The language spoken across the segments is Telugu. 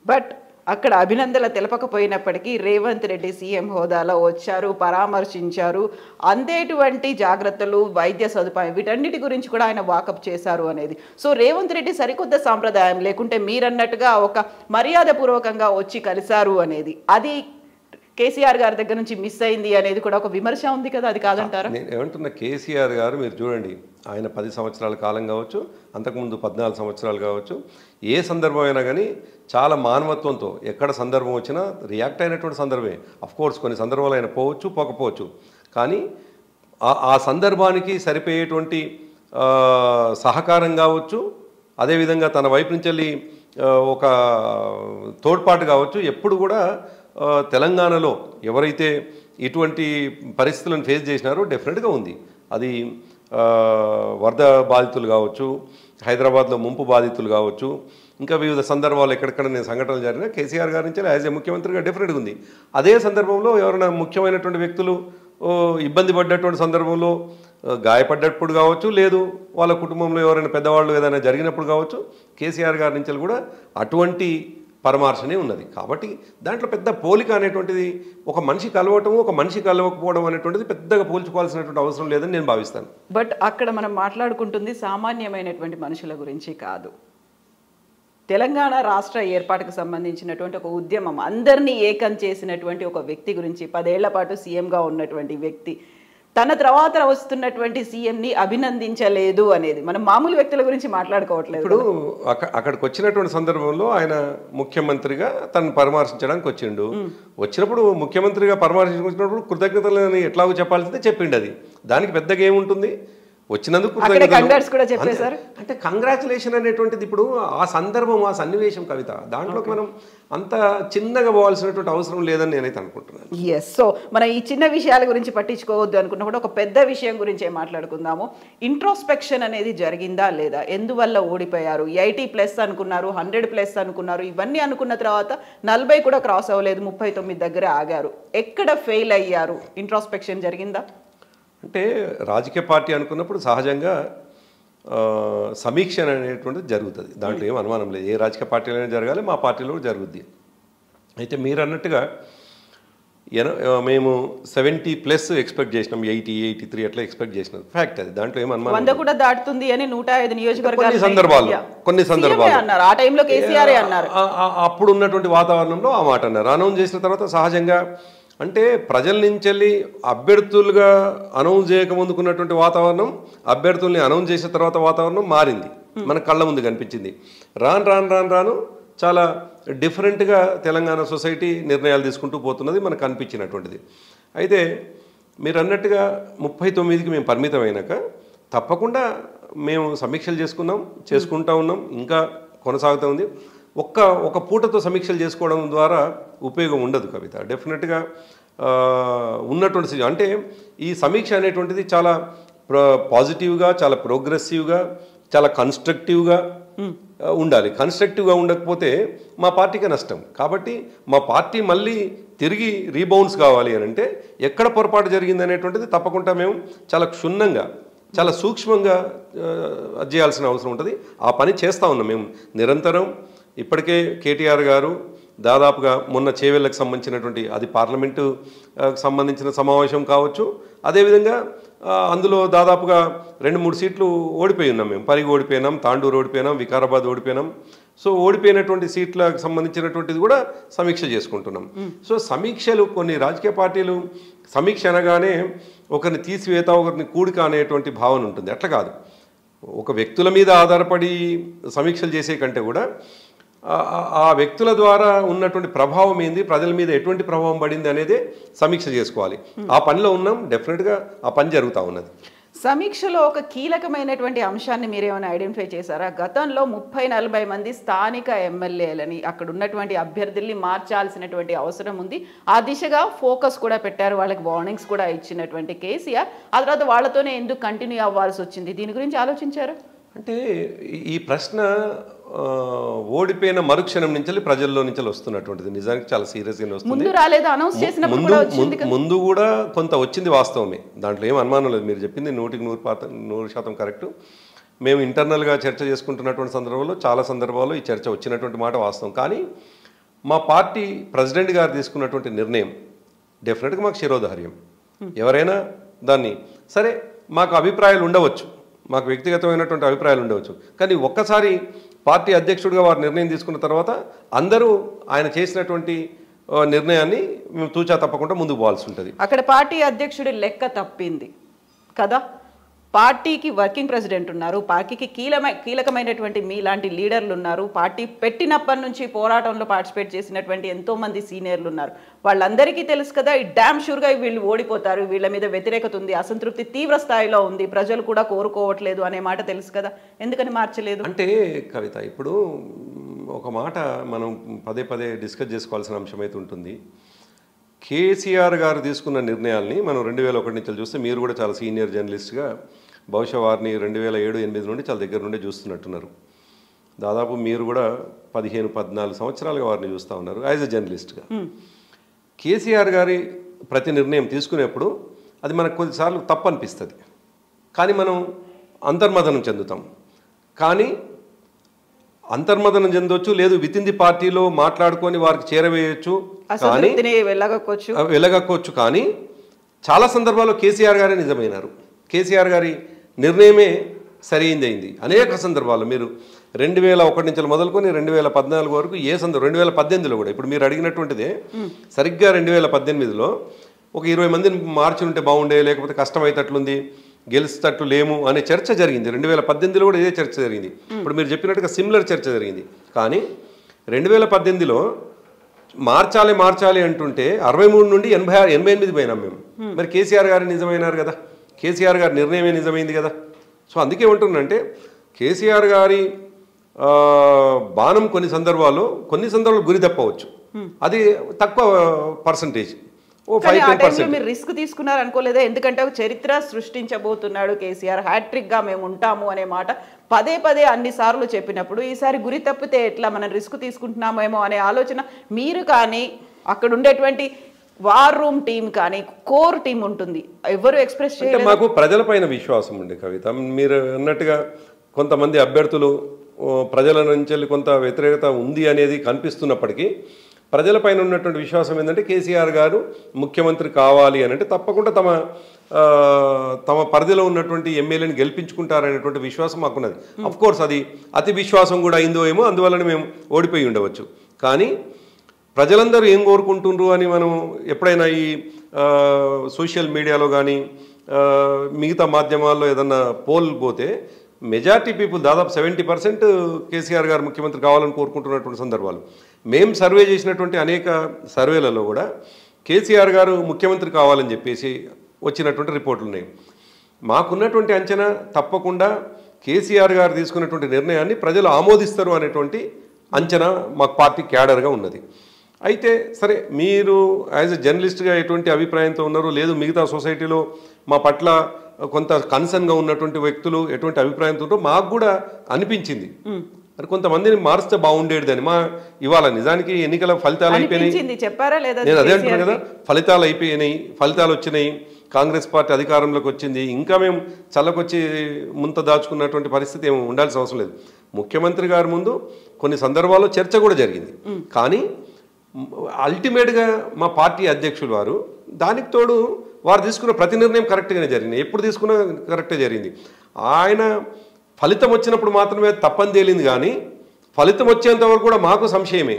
బట్ అక్కడ అభినందనలు తెలపకపోయినప్పటికీ రేవంత్ రెడ్డి సీఎం హోదాలో వచ్చారు, పరామర్శించారు, అందేటువంటి జాగ్రత్తలు, వైద్య సదుపాయం వీటన్నిటి గురించి కూడా ఆయన వాకప్ చేశారు అనేది. సో రేవంత్ రెడ్డి సరికొత్త సాంప్రదాయం లేకుంటే మీరన్నట్టుగా ఒక మర్యాదపూర్వకంగా వచ్చి కలిశారు అనేది అది కేసీఆర్ గారి దగ్గర నుంచి మిస్ అయింది అనేది కూడా ఒక విమర్శ ఉంది కదా, అది కాదంటారా? నేను ఏమంటున్నా, కేసీఆర్ గారు మీరు చూడండి, ఆయన 10 సంవత్సరాల కాలం కావచ్చు, అంతకుముందు 14 సంవత్సరాలు కావచ్చు, ఏ సందర్భం అయినా కానీ చాలా మానవత్వంతో ఎక్కడ సందర్భం వచ్చినా రియాక్ట్ అయినటువంటి సందర్భమే. అఫ్కోర్స్ కొన్ని సందర్భాలు ఆయన పోవచ్చు, పోకపోవచ్చు, కానీ ఆ సందర్భానికి సరిపోయేటువంటి సహకారం కావచ్చు, అదేవిధంగా తన వైపు నుంచి వెళ్ళి ఒక తోడ్పాటు కావచ్చు, ఎప్పుడు కూడా తెలంగాణలో ఎవరైతే ఇటువంటి పరిస్థితులను ఫేస్ చేసినారో డెఫినెట్గా ఉంది. అది వరద బాధితులు కావచ్చు, హైదరాబాద్లో ముంపు బాధితులు కావచ్చు, ఇంకా వివిధ సందర్భాలు ఎక్కడెక్కడ నేను సంఘటనలు జరిగినా కేసీఆర్ గారి నుంచి యాజ్ ఏ ముఖ్యమంత్రిగా డెఫినెట్గా ఉంది. అదే సందర్భంలో ఎవరైనా ముఖ్యమైనటువంటి వ్యక్తులు ఇబ్బంది పడ్డటువంటి సందర్భంలో, గాయపడ్డప్పుడు కావచ్చు, లేదు వాళ్ళ కుటుంబంలో ఎవరైనా పెద్దవాళ్ళు ఏదైనా జరిగినప్పుడు కావచ్చు, కేసీఆర్ గారి నుంచి కూడా అటువంటి పరామర్శనే ఉన్నది. కాబట్టి దాంట్లో పెద్ద పోలిక అనేటువంటిది, ఒక మనిషి కలవటము ఒక మనిషి కలవకపోవడం అనేటువంటిది పెద్దగా పోల్చుకోవాల్సినటువంటి అవసరం లేదని నేను భావిస్తాను. బట్ అక్కడ మనం మాట్లాడుకుంటుంది సామాన్యమైనటువంటి మనుషుల గురించి కాదు, తెలంగాణ రాష్ట్ర ఏర్పాటుకు సంబంధించినటువంటి ఒక ఉద్యమం, అందరినీ ఏకం చేసినటువంటి ఒక వ్యక్తి గురించి, 10 ఏళ్ల పాటు సీఎంగా ఉన్నటువంటి వ్యక్తి తన తర్వాత వస్తున్నటువంటి సీఎంని అభినందించలేదు అనేది మనం మామూలు వ్యక్తుల గురించి మాట్లాడుకోవట్లేదు. ఇప్పుడు అక్కడికి వచ్చినటువంటి సందర్భంలో ఆయన ముఖ్యమంత్రిగా తనను పరామర్శించడానికి వచ్చిండు. వచ్చినప్పుడు ముఖ్యమంత్రిగా పరామర్శించినప్పుడు కృతజ్ఞతలని ఎట్లాగో చెప్పాల్సిందే చెప్పిండు. అది దానికి పెద్దగా ఏముంటుంది, వచ్చినందుకు అంటే కంగ్రాచులేషన్ అనేటువంటిది ఇప్పుడు ఆ సందర్భం, ఆ సన్నివేశం కవిత, దాంట్లోకి మనం అంత చిన్నగా పోవాల్సినటువంటి అవసరం లేదని నేనైతే అనుకుంటున్నాను. ఎస్, సో మనం ఈ చిన్న విషయాల గురించి పట్టించుకోవద్దు అనుకున్నప్పుడు ఒక పెద్ద విషయం గురించి మాట్లాడుకుందాము. ఇంట్రోస్పెక్షన్ అనేది జరిగిందా లేదా, ఎందువల్ల ఓడిపోయారు? 80+ అనుకున్నారు, 100+ అనుకున్నారు, ఇవన్నీ అనుకున్న తర్వాత 40 కూడా క్రాస్ అవ్వలేదు, 39 దగ్గర ఆగారు. ఎక్కడ ఫెయిల్ అయ్యారు? ఇంట్రోస్పెక్షన్ జరిగిందా? అంటే రాజకీయ పార్టీ అనుకున్నప్పుడు సహజంగా సమీక్ష అనేటువంటిది జరుగుతుంది, దాంట్లో ఏం అనుమానం లేదు. ఏ రాజకీయ పార్టీలోనే జరగాలి, మా పార్టీలో కూడా జరుగుద్ది. అయితే మీరు అన్నట్టుగా మేము 70+ ఎక్స్పెక్ట్ చేసినాం, 80, 83 అట్లా ఎక్స్పెక్ట్ చేసినాం, ఫ్యాక్ట్ అది, దాంట్లో ఏం అనుమానం. 100 కూడా దాటుతుంది అని 105 నియోజకవర్గాలు కొన్ని సందర్భాలు అన్నారు. ఆ టైంలో కేసీఆర్ అన్నారు. అప్పుడు ఉన్నటువంటి వాతావరణంలో ఆ మాట అన్నారు. అనౌన్స్ చేసిన తర్వాత సహజంగా అంటే ప్రజల నుంచి వెళ్ళి అభ్యర్థులుగా అనౌన్స్ చేయకముందుకున్నటువంటి వాతావరణం, అభ్యర్థుల్ని అనౌన్స్ చేసిన తర్వాత వాతావరణం మారింది, మన కళ్ళ ముందు కనిపించింది. రాను చాలా డిఫరెంట్గా తెలంగాణ సొసైటీ నిర్ణయాలు తీసుకుంటూ పోతున్నది మనకు అనిపించినటువంటిది. అయితే మీరు అన్నట్టుగా 39కి మేము పరిమితమైనాక తప్పకుండా మేము సమీక్షలు చేసుకుంటూ ఉన్నాం, ఇంకా కొనసాగుతూ ఉంది. ఒక పూటతో సమీక్షలు చేసుకోవడం ద్వారా ఉపయోగం ఉండదు కవిత. డెఫినెట్గా ఉన్నటువంటి అంటే ఈ సమీక్ష అనేటువంటిది చాలా పాజిటివ్గా, చాలా ప్రోగ్రెసివ్గా, చాలా కన్స్ట్రక్టివ్గా ఉండాలి. కన్స్ట్రక్టివ్గా ఉండకపోతే మా పార్టీకి నష్టం. కాబట్టి మా పార్టీ మళ్ళీ తిరిగి రీబౌన్స్ కావాలి అని అంటే ఎక్కడ పొరపాటు జరిగింది అనేటువంటిది తప్పకుండా మేము చాలా క్షుణ్ణంగా, చాలా సూక్ష్మంగా చేయాల్సిన అవసరం ఉంటుంది. ఆ పని చేస్తూ ఉన్నాం మేము నిరంతరం. ఇప్పటికే కేటీఆర్ గారు దాదాపుగా మొన్న చేవెళ్ళకు సంబంధించినటువంటి, అది పార్లమెంటు సంబంధించిన సమావేశం కావచ్చు, అదేవిధంగా అందులో దాదాపుగా 2-3 సీట్లు ఓడిపోయి ఉన్నాం మేము. పరిగి ఓడిపోయినాం, తాండూరు ఓడిపోయినాం, వికారాబాద్ ఓడిపోయినాం. సో ఓడిపోయినటువంటి సీట్లకు సంబంధించినటువంటిది కూడా సమీక్ష చేసుకుంటున్నాం. సో సమీక్షలు, కొన్ని రాజకీయ పార్టీలు సమీక్ష అనగానే ఒకరిని తీసివేత, ఒకరిని కూడిక అనేటువంటి భావన ఉంటుంది. అట్లా కాదు. ఒక వ్యక్తుల మీద ఆధారపడి సమీక్షలు చేసే కంటే కూడా ఆ వ్యక్తుల ద్వారా ఉన్నటువంటి ప్రభావం ఏంది, ప్రజల మీద ఎటువంటి ప్రభావం పడింది అనేది సమీక్ష చేసుకోవాలి. ఆ పనిలో ఉన్నాం. డెఫినెట్గా ఆ పని జరుగుతూ ఉన్నది. సమీక్షలో ఒక కీలకమైనటువంటి అంశాన్ని మీరేమైనా ఐడెంటిఫై చేశారా? గతంలో 30-40 మంది స్థానిక ఎమ్మెల్యేలని, అక్కడ ఉన్నటువంటి అభ్యర్థుల్ని మార్చాల్సినటువంటి అవసరం ఉంది. ఆ దిశగా ఫోకస్ కూడా పెట్టారు, వాళ్ళకి వార్నింగ్స్ కూడా ఇచ్చినటువంటి కేసీఆర్. ఆ తర్వాత వాళ్ళతోనే ఎందుకు కంటిన్యూ అవ్వాల్సి వచ్చింది? దీని గురించి ఆలోచించారు? అంటే ఈ ప్రశ్న ఓడిపోయిన మరుక్షణం నుంచి ప్రజల్లో నుంచి వస్తున్నటువంటిది. నిజానికి చాలా సీరియస్గానే వస్తుంది. ముందు కూడా కొంత వచ్చింది, వాస్తవమే, దాంట్లో ఏం అనుమానం లేదు. మీరు చెప్పింది 100% కరెక్టు. మేము ఇంటర్నల్గా చర్చ చేసుకుంటున్నటువంటి సందర్భంలో చాలా సందర్భాల్లో ఈ చర్చ వచ్చినటువంటి మాట వాస్తవం. కానీ మా పార్టీ ప్రెసిడెంట్ గారు తీసుకున్నటువంటి నిర్ణయం డెఫినెట్గా మాకు శిరోధార్యం. ఎవరైనా దాన్ని సరే మాకు అభిప్రాయాలు ఉండవచ్చు, మాకు వ్యక్తిగతమైనటువంటి అభిప్రాయాలు ఉండవచ్చు, కానీ ఒక్కసారి పార్టీ అధ్యక్షుడిగా వారు నిర్ణయం తీసుకున్న తర్వాత అందరూ ఆయన చేసినటువంటి నిర్ణయాన్ని మేము తూచా తప్పకుండా ముందుకు పోవాల్సి ఉంటుంది. అక్కడ పార్టీ అధ్యక్షుడి లెక్క తప్పింది కదా. పార్టీకి వర్కింగ్ ప్రెసిడెంట్ ఉన్నారు, పార్టీకి కీలకమైనటువంటి మీలాంటి లీడర్లు ఉన్నారు, పార్టీ పెట్టినప్పటి నుంచి పోరాటంలో పార్టిసిపేట్ చేసినటువంటి ఎంతోమంది సీనియర్లు ఉన్నారు. వాళ్ళందరికీ తెలుసు కదా ఈ డ్యామ్ షూర్గా వీళ్ళు ఓడిపోతారు, వీళ్ళ మీద వ్యతిరేకత ఉంది, అసంతృప్తి తీవ్ర స్థాయిలో ఉంది, ప్రజలు కూడా కోరుకోవట్లేదు అనే మాట తెలుసు కదా. ఎందుకని మార్చలేదు అంటే కవిత, ఇప్పుడు ఒక మాట మనం పదే పదే డిస్కస్ చేసుకోవాల్సిన అంశం అయితే ఉంటుంది. కేసీఆర్ గారు తీసుకున్న నిర్ణయాల్ని మనం 2001 నుంచి చూస్తే, మీరు కూడా చాలా సీనియర్ జర్నలిస్ట్గా బహుశా వారిని 2007-8 నుండి చాలా దగ్గర నుండి చూస్తున్నట్టున్నారు. దాదాపు మీరు కూడా 15-14 సంవత్సరాలుగా వారిని చూస్తూ ఉన్నారు యాజ్ ఎ జర్నలిస్ట్గా. కేసీఆర్ గారి ప్రతి నిర్ణయం తీసుకునేప్పుడు అది మనకు కొన్నిసార్లు తప్పు అనిపిస్తుంది, కానీ మనం అంతర్మథనం చెందుతాం. కానీ అంతర్మథనం చెందవచ్చు, లేదు విత్ ఇన్ ది పార్టీలో మాట్లాడుకొని వారికి చేరవేయచ్చు, కానీ వెళ్ళగక్కోవచ్చు. కానీ చాలా సందర్భాల్లో కేసీఆర్ గారే నిజమైనారు, కేసీఆర్ గారి నిర్ణయమే సరైందైంది. అనేక సందర్భాల్లో మీరు 2001 నుంచి మొదలుకొని 2014 వరకు ఏ సందర్భం, 2018లో కూడా ఇప్పుడు మీరు అడిగినటువంటిదే సరిగ్గా 2018లో ఒక 20 మందిని మార్చి ఉంటే బాగుండే, లేకపోతే కష్టమైతట్లుంది, గెలిచేటట్లు లేము అనే చర్చ జరిగింది. 2018లో కూడా ఇదే చర్చ జరిగింది. ఇప్పుడు మీరు చెప్పినట్టుగా సిమిలర్ చర్చ జరిగింది. కానీ 2018లో మార్చాలి అంటుంటే 63 నుండి 88 పోయినాం మేము. మరి కేసీఆర్ గారు నిజమైనారు కదా, కేసీఆర్ గారి నిర్ణయమే నిజమైంది కదా. సో అందుకే ఉంటుందంటే కేసీఆర్ గారి బాణం కొన్ని సందర్భాల్లో గురి తప్పవచ్చు, అది తక్కువ పర్సంటేజ్. మీరు రిస్క్ తీసుకున్నారు అనుకోలేదా? ఎందుకంటే ఒక చరిత్ర సృష్టించబోతున్నాడు కేసీఆర్, హ్యాట్రిక్ గా మేము ఉంటాము అనే మాట పదే పదే అన్ని సార్లు చెప్పినప్పుడు ఈసారి గురి తప్పితే ఎట్లా, మనం రిస్క్ తీసుకుంటున్నామేమో అనే ఆలోచన మీరు కానీ అక్కడ ఉండేటువంటి వార్ రూమ్ టీం కానీ కోర్ టీం ఉంటుంది, ఎవరు ఎక్స్ప్రెస్ చేయలేదు. మాకు ప్రజలపైన విశ్వాసం ఉంది కవిత. మీరు అన్నట్టుగా కొంతమంది అభ్యర్థులు ప్రజల నుంచి కొంత వ్యతిరేకత ఉంది అనేది కనిపిస్తున్నప్పటికీ ప్రజలపైన ఉన్నటువంటి విశ్వాసం ఏంటంటే కేసీఆర్ గారు ముఖ్యమంత్రి కావాలి అని అంటే తప్పకుండా తమ పరిధిలో ఉన్నటువంటి ఎమ్మెల్యేని గెలిపించుకుంటారనేటువంటి విశ్వాసం మాకున్నది. అఫ్ కోర్స్ అది అతి విశ్వాసం కూడా అయిందో ఏమో, అందువలన మేము ఓడిపోయి ఉండవచ్చు. కానీ ప్రజలందరూ ఏం కోరుకుంటున్నారు అని మనం ఎప్పుడైనా ఈ సోషల్ మీడియాలో కానీ మిగతా మాధ్యమాల్లో ఏదన్నా పోల్ పోతే మెజారిటీ పీపుల్ దాదాపు 70% కేసీఆర్ గారు ముఖ్యమంత్రి కావాలని కోరుకుంటున్నటువంటి సందర్భాలు. మేము సర్వే చేసినటువంటి అనేక సర్వేలలో కూడా కేసీఆర్ గారు ముఖ్యమంత్రి కావాలని చెప్పేసి వచ్చినటువంటి రిపోర్ట్లు ఉన్నాయి. మాకున్నటువంటి అంచనా తప్పకుండా కేసీఆర్ గారు తీసుకున్నటువంటి నిర్ణయాన్ని ప్రజలు ఆమోదిస్తారు అనేటువంటి అంచనా మాకు పార్టీ క్యాడర్గా ఉన్నది. అయితే సరే, మీరు యాజ్ ఎ జర్నలిస్ట్గా ఎటువంటి అభిప్రాయంతో ఉన్నారు, లేదు మిగతా సొసైటీలో మా పట్ల కొంత కన్సర్న్గా ఉన్నటువంటి వ్యక్తులు ఎటువంటి అభిప్రాయంతో ఉంటారో మాకు కూడా అనిపించింది. మరి కొంతమందిని మారిస్తే బాగుండేదని. ఇవాళ నిజానికి ఎన్నికల ఫలితాలు అయిపోయినాయి, నేను అదే అంటున్నాను కదా, ఫలితాలు అయిపోయినాయి, ఫలితాలు వచ్చినాయి, కాంగ్రెస్ పార్టీ అధికారంలోకి వచ్చింది. ఇంకా మేము చల్లకొచ్చి ముంత దాచుకున్నటువంటి పరిస్థితి ఏమి ఉండాల్సిన అవసరం లేదు. ముఖ్యమంత్రి గారి ముందు కొన్ని సందర్భాల్లో చర్చ కూడా జరిగింది. కానీ అల్టిమేట్గా మా పార్టీ అధ్యక్షులు వారు దానికి తోడు వారు తీసుకున్న ప్రతి నిర్ణయం కరెక్ట్గానే జరిగింది. ఎప్పుడు తీసుకున్నా కరెక్ట్గా జరిగింది. ఆయన ఫలితం వచ్చినప్పుడు మాత్రమే తప్పని తేలింది, కానీ ఫలితం వచ్చేంత వరకు కూడా మాకు సంశయమే,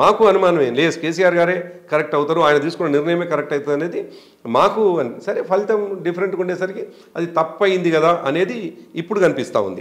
మాకు అనుమానమే. లేదు కేసీఆర్ గారే కరెక్ట్ అవుతారు, ఆయన తీసుకున్న నిర్ణయమే కరెక్ట్ అవుతుంది అనేది మాకు. సరే, ఫలితం డిఫరెంట్గా ఉండేసరికి అది తప్పయింది కదా అనేది ఇప్పుడు కనిపిస్తూ ఉంది.